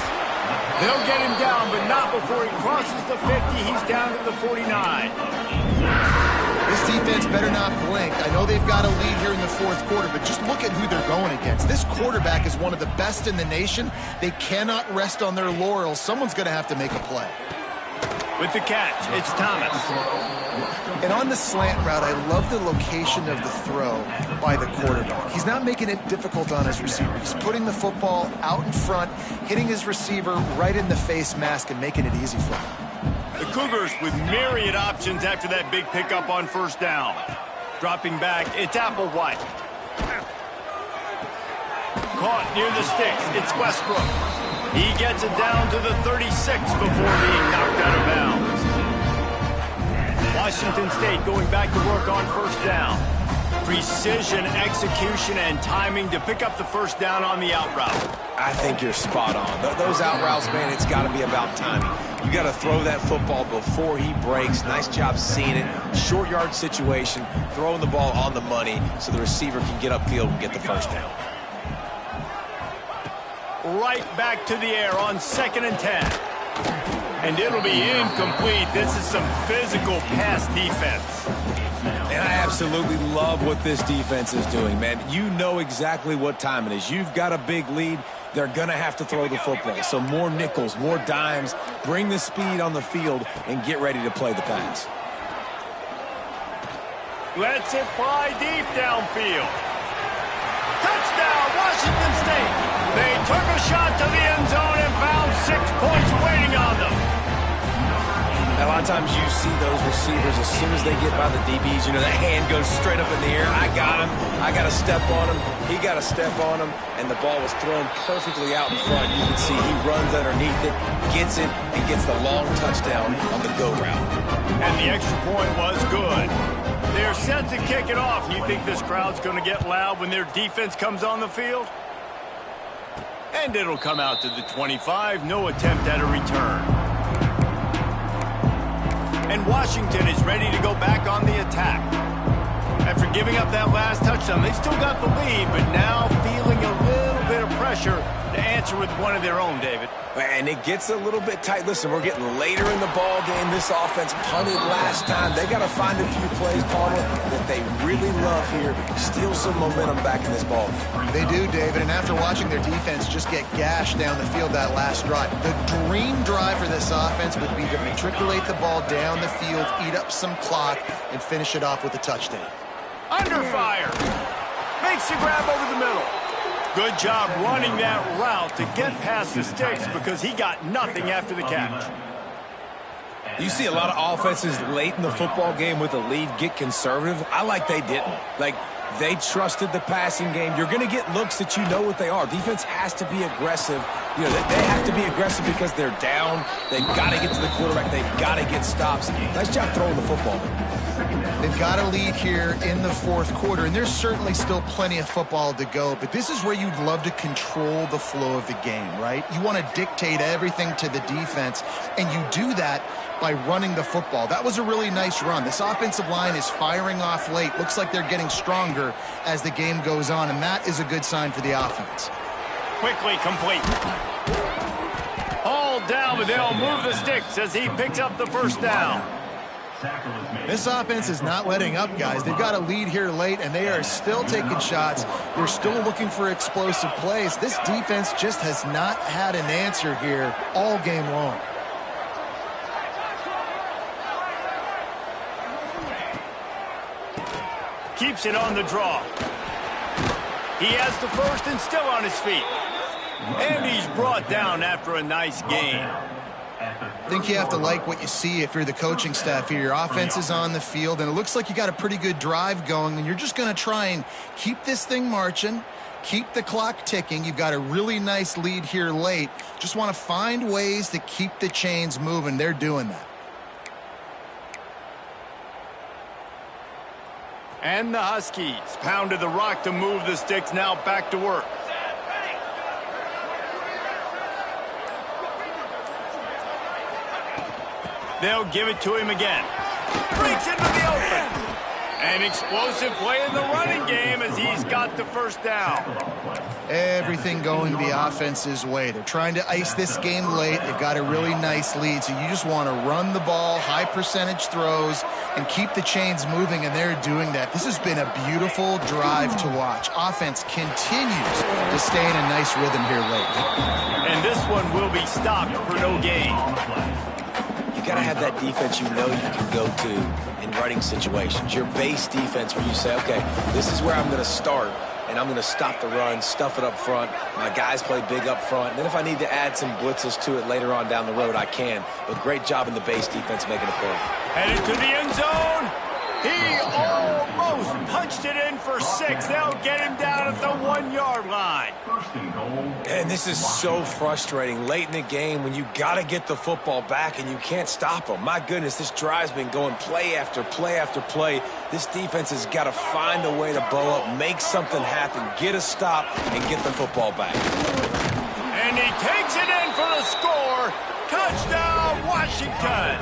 They'll get him down, but not before he crosses the 50. He's down to the 49. This defense better not blink. I know they've got a lead here in the 4th quarter, but just look at who they're going against. This quarterback is one of the best in the nation. They cannot rest on their laurels. Someone's going to have to make a play. With the catch, it's Thomas. And on the slant route, I love the location of the throw by the quarterback. He's not making it difficult on his receiver. He's putting the football out in front, hitting his receiver right in the face mask and making it easy for him. The Cougars with myriad options after that big pickup on 1st down. Dropping back, it's Applewhite. caught near the sticks. It's Westbrook. He gets it down to the 36 before being knocked out of bounds. Washington State going back to work on first down. Precision, execution, and timing to pick up the first down on the out route. I think you're spot on. Those out routes, man, it's got to be about timing. You got to throw that football before he breaks. Nice job seeing it. Short yard situation, throwing the ball on the money so the receiver can get upfield and get the first down. Right back to the air on 2nd and 10. And it'll be incomplete. This is some physical pass defense. And I absolutely love what this defense is doing, man. You know exactly what time it is. You've got a big lead. They're going to have to throw the football. So more nickels, more dimes, bring the speed on the field, and get ready to play the pass. Lets it fly deep downfield. Touchdown, Washington State. They took a shot to the end zone and found 6 points waiting on them. A lot of times you see those receivers, as soon as they get by the DBs, you know, that hand goes straight up in the air. I got him. I got to step on him. He got to step on him. And the ball was thrown perfectly out in front. You can see he runs underneath it, gets it, and gets the long touchdown on the go route. And the extra point was good. They're set to kick it off. You think this crowd's going to get loud when their defense comes on the field? And it'll come out to the 25. No attempt at a return. And Washington is ready to go back on the attack. After giving up that last touchdown, they still got the lead, but now feeling a little bit of pressure to answer with one of their own, David. And it gets a little bit tight. Listen, we're getting later in the ball game. This offense punted last time. They got to find a few plays, Palmer, that they really love here. Steal some momentum back in this ball game. They do, David, and after watching their defense just get gashed down the field that last drive, the dream drive for this offense would be to matriculate the ball down the field, eat up some clock, and finish it off with a touchdown. Under fire. Makes the grab over the middle. Good job running that route to get past the sticks because he got nothing after the catch. You see a lot of offenses late in the football game with a lead get conservative. I like they didn't. Like, they trusted the passing game. You're going to get looks that you know what they are. Defense has to be aggressive. You know, they have to be aggressive because they're down. They've got to get to the quarterback. They've got to get stops. Nice job throwing the football. They've got a lead here in the fourth quarter, and there's certainly still plenty of football to go, but this is where you'd love to control the flow of the game, right? You want to dictate everything to the defense, and you do that by running the football. That was a really nice run. This offensive line is firing off late. Looks like they're getting stronger as the game goes on, and that is a good sign for the offense. Quickly complete. All down, but they'll move the sticks as he picks up the first down. This offense is not letting up, guys. They've got a lead here late, and they are still taking shots. They're still looking for explosive plays. This defense just has not had an answer here all game long. Keeps it on the draw. He has the first and still on his feet. And he's brought down after a nice gain. I think you have to like what you see if you're the coaching staff here. Your offense is on the field, and it looks like you got a pretty good drive going, and you're just going to try and keep this thing marching, keep the clock ticking. You've got a really nice lead here late. Just want to find ways to keep the chains moving. They're doing that. And the Huskies pounded the rock to move the sticks, now back to work. They'll give it to him again. Breaks into the open. An explosive play in the running game as he's got the first down. Everything going the offense's way. They're trying to ice this game late. They've got a really nice lead, so you just want to run the ball, high percentage throws, and keep the chains moving, and they're doing that. This has been a beautiful drive to watch. Offense continues to stay in a nice rhythm here late. And this one will be stopped for no gain. You got to have that defense you know you can go to in running situations. Your base defense where you say, okay, this is where I'm going to start, and I'm going to stop the run, stuff it up front. My guys play big up front. And then if I need to add some blitzes to it later on down the road, I can. But great job in the base defense making a play. Headed to the end zone. He almost punched it in for 6. They'll get him down at the 1-yard line. First and goal. And this is so frustrating late in the game when you got to get the football back and you can't stop them. My goodness, this drive's been going play after play after play. This defense has got to find a way to bow up, make something happen, get a stop, and get the football back. And he takes it in for the score. Touchdown, Washington.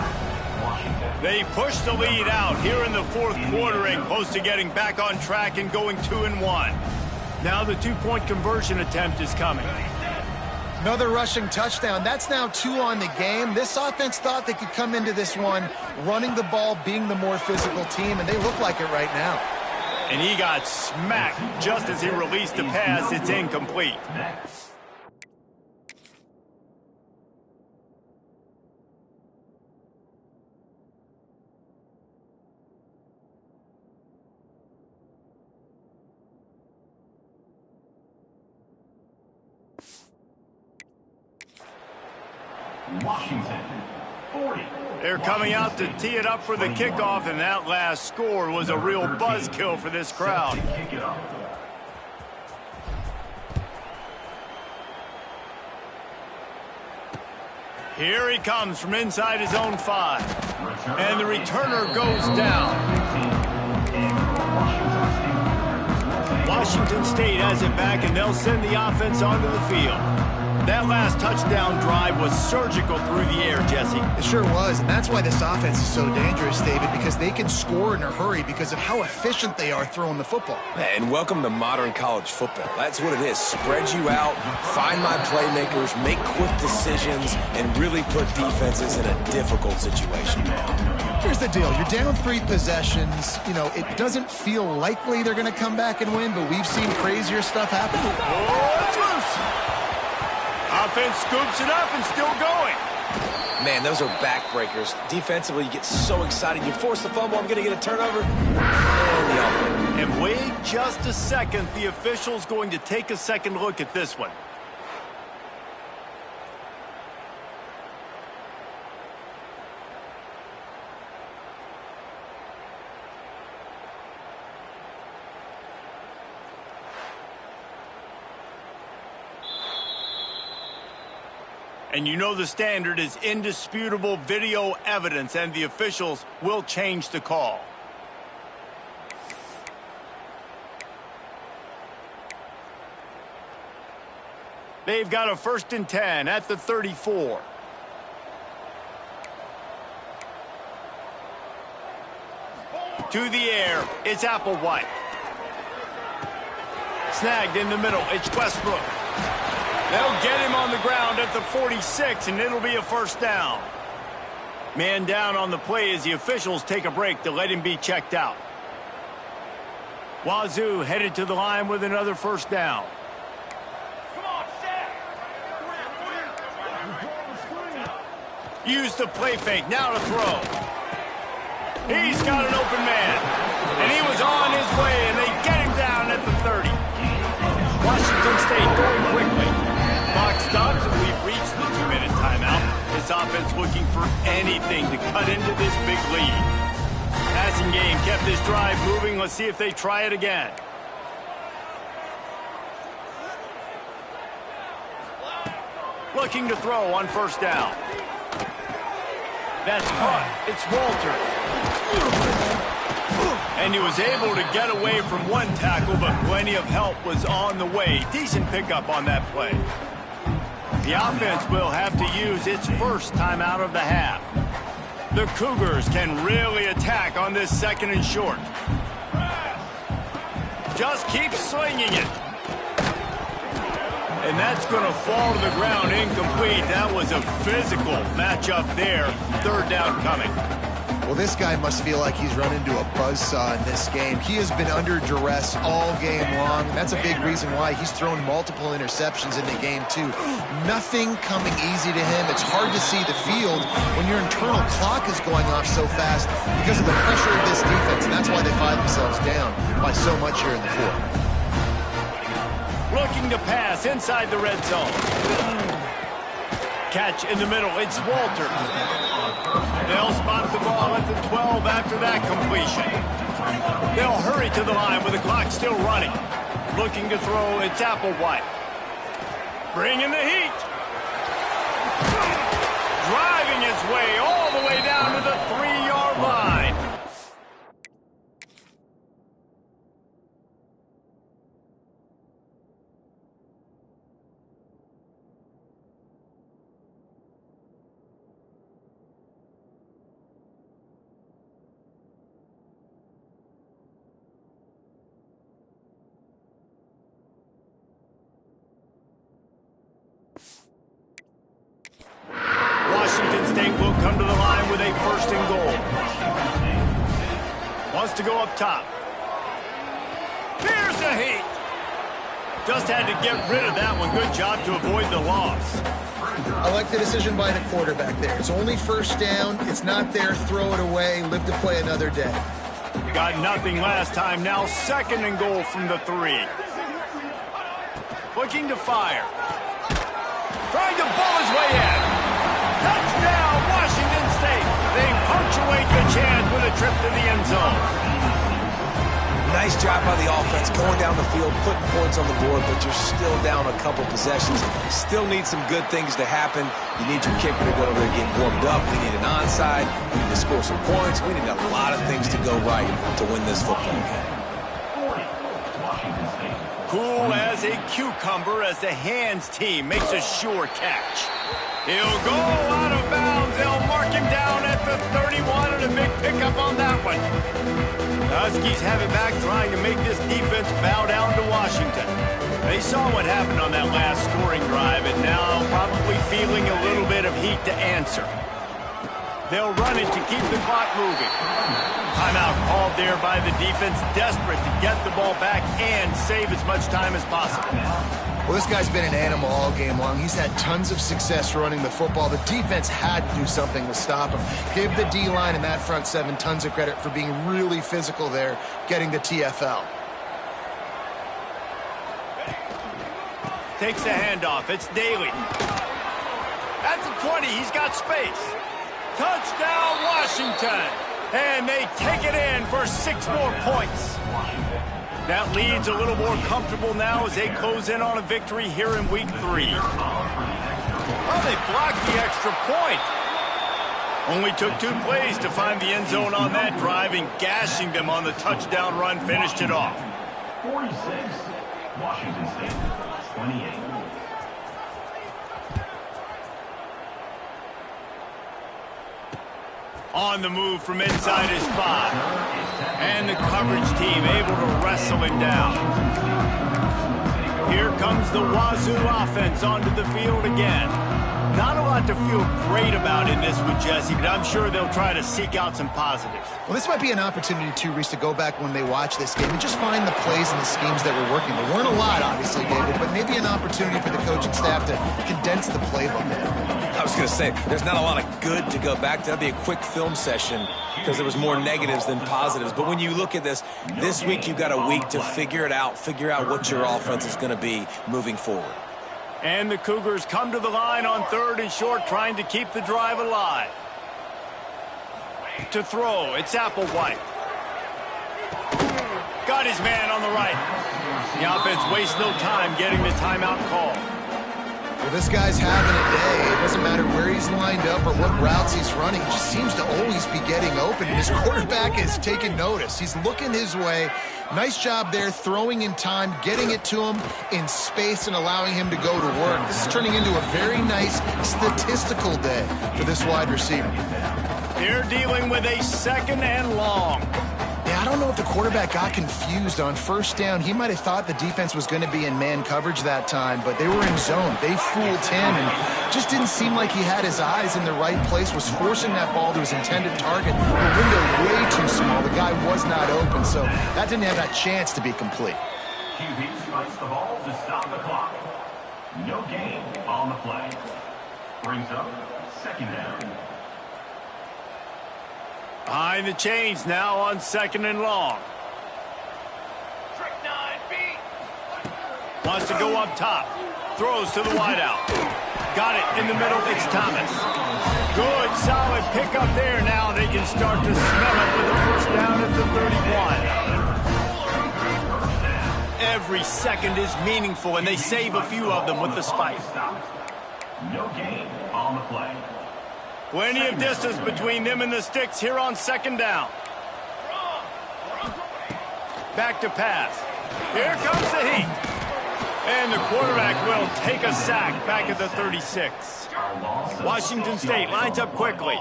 They push the lead out here in the 4th quarter and close to getting back on track and going 2-1. Now the 2-point conversion attempt is coming. Another rushing touchdown. That's now 2 on the game. This offense thought they could come into this one running the ball, being the more physical team, and they look like it right now. And he got smacked just as he released the pass. It's incomplete. Washington, 40. They're coming out to tee it up for the kickoff, and that last score was a real buzzkill for this crowd. Kick it off. Here he comes from inside his own 5. And the returner goes down. Washington State has it back, and they'll send the offense onto the field. That last touchdown drive was surgical through the air, Jesse. It sure was, and that's why this offense is so dangerous, David, because they can score in a hurry because of how efficient they are throwing the football. And welcome to modern college football. That's what it is. Spread you out, find my playmakers, make quick decisions, and really put defenses in a difficult situation. Here's the deal. You're down 3 possessions. You know, it doesn't feel likely they're going to come back and win, but we've seen crazier stuff happen. Oh, it's loose. Offense scoops it up and still going. Man, those are backbreakers. Defensively, you get so excited. You force the fumble, I'm going to get a turnover. And the offense. And wait just a second. The official's going to take a second look at this one. And you know the standard is indisputable video evidence, and the officials will change the call. They've got a 1st and 10 at the 34. To the air, it's Applewhite. Snagged in the middle, it's Westbrook. They'll get him on the ground at the 46, and it'll be a 1st down. Man down on the play as the officials take a break to let him be checked out. Wazoo headed to the line with another 1st down. Come on, set. Use the play fake, now to throw. He's got an open man, and he was on his way, and they get him down at the 30. Washington State going quickly. Clock stops, and we've reached the 2-minute timeout. This offense looking for anything to cut into this big lead. Passing game kept this drive moving. Let's see if they try it again. Looking to throw on 1st down. That's caught. It's Walters. And he was able to get away from one tackle, but plenty of help was on the way. Decent pickup on that play. The offense will have to use its 1st timeout of the half. The Cougars can really attack on this 2nd and short. Just keep slinging it. And that's going to fall to the ground incomplete. That was a physical matchup there. 3rd down coming. Well, this guy must feel like he's run into a buzzsaw in this game. He has been under duress all game long, and that's a big reason why he's thrown multiple interceptions in the game, too. Nothing coming easy to him. It's hard to see the field when your internal clock is going off so fast because of the pressure of this defense, and that's why they find themselves down by so much here in the 4th. Looking to pass inside the red zone. Catch in the middle. It's Walters. They'll spot the ball at the 12 after that completion. They'll hurry to the line with the clock still running. Looking to throw, it's Applewhite. Bringing the heat. Driving his way all the way down to the 3-yard line. Washington State will come to the line with a 1st and goal. Wants to go up top. Here's the heat. Just had to get rid of that one. Good job to avoid the loss. I like the decision by the quarterback there. It's only 1st down. It's not there. Throw it away. Live to play another day. Got nothing last time. Now 2nd and goal from the 3. Looking to fire. Trying to bull his way in. Touchdown, Washington State. They punctuate the chance with a trip to the end zone. Nice job by the offense going down the field, putting points on the board, but you're still down a couple possessions. Still need some good things to happen. You need your kicker to go over there and get warmed up. We need an onside. We need to score some points. We need a lot of things to go right to win this football game. Cool as a cucumber as the hands team makes a sure catch. He'll go out of bounds. They'll mark him down at the 31 and a big pickup on that one. Huskies have it back trying to make this defense bow down to Washington. They saw what happened on that last scoring drive and now probably feeling a little bit of heat to answer. They'll run it to keep the clock moving. Timeout called there by the defense, desperate to get the ball back and save as much time as possible. Well, this guy's been an animal all game long. He's had tons of success running the football. The defense had to do something to stop him. Give the D-line and that front 7 tons of credit for being really physical there, getting the TFL. Takes the handoff. It's Daly. At the 20, he's got space. Touchdown, Washington. And they take it in for 6 more points. That lead's a little more comfortable now as they close in on a victory here in week 3. Oh, they blocked the extra point. Only took 2 plays to find the end zone on that drive, and gashing them on the touchdown run finished it off. 46, Washington State, 28. On the move from inside his spot. And the coverage team able to wrestle him down. Here comes the Wazoo offense onto the field again. Not a lot to feel great about in this one, Jesse, but I'm sure they'll try to seek out some positives. Well, this might be an opportunity, too, Reese, to go back when they watch this game and just find the plays and the schemes that were working. There weren't a lot, obviously, David, but maybe an opportunity for the coaching staff to condense the playbook. I was going to say, there's not a lot of good to go back to. That'd be a quick film session because there was more negatives than positives. But when you look at this week you've got a week to figure it out, figure out what your offense is going to be moving forward. And the Cougars come to the line on 3rd and short, trying to keep the drive alive. To throw, it's Applewhite. Got his man on the right. The offense wastes no time getting the timeout call. Well, this guy's having a day. It doesn't matter where he's lined up or what routes he's running. He just seems to always be getting open, and his quarterback is taking notice. He's looking his way. Nice job there, throwing in time, getting it to him in space and allowing him to go to work. This is turning into a very nice statistical day for this wide receiver. They're dealing with a 2nd and long. Yeah, I don't know if the quarterback got confused on 1st down. He might have thought the defense was going to be in man coverage that time, but they were in zone. They fooled him and just didn't seem like he had his eyes in the right place, was forcing that ball to his intended target. The window way too small. The guy was not open, so that didn't have that chance to be complete. QB strikes the ball to stop the clock. No gain on the play. Brings up 2nd down. Behind the chains now on 2nd and long. Trick 9, beat. Wants to go up top. Throws to the wideout. Got it in the middle. It's Thomas. Good, solid pickup there. Now they can start to smell it with a first down at the 31. Every second is meaningful, and they save a few of them with the spike. No gain on the play. Plenty of distance between them and the sticks here on second down. Back to pass. Here comes the heat. And the quarterback will take a sack back at the 36. Washington State lines up quickly.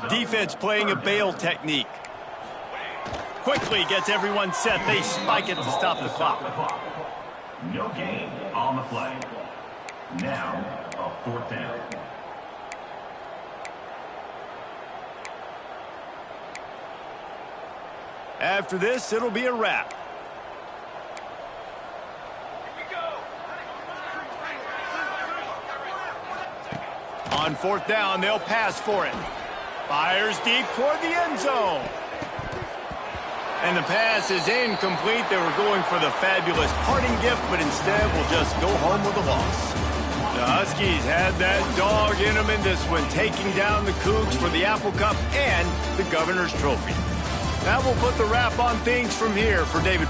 Defense playing a bail technique. Quickly gets everyone set. They spike it to stop the clock. No gain on the play. Now, a fourth down. After this, it'll be a wrap. On fourth down, they'll pass for it. Fires deep toward the end zone. And the pass is incomplete. They were going for the fabulous parting gift, but instead will just go home with a loss. The Huskies had that dog in them in this one, taking down the Cougs for the Apple Cup and the Governor's Trophy. That will put the wrap on things from here for David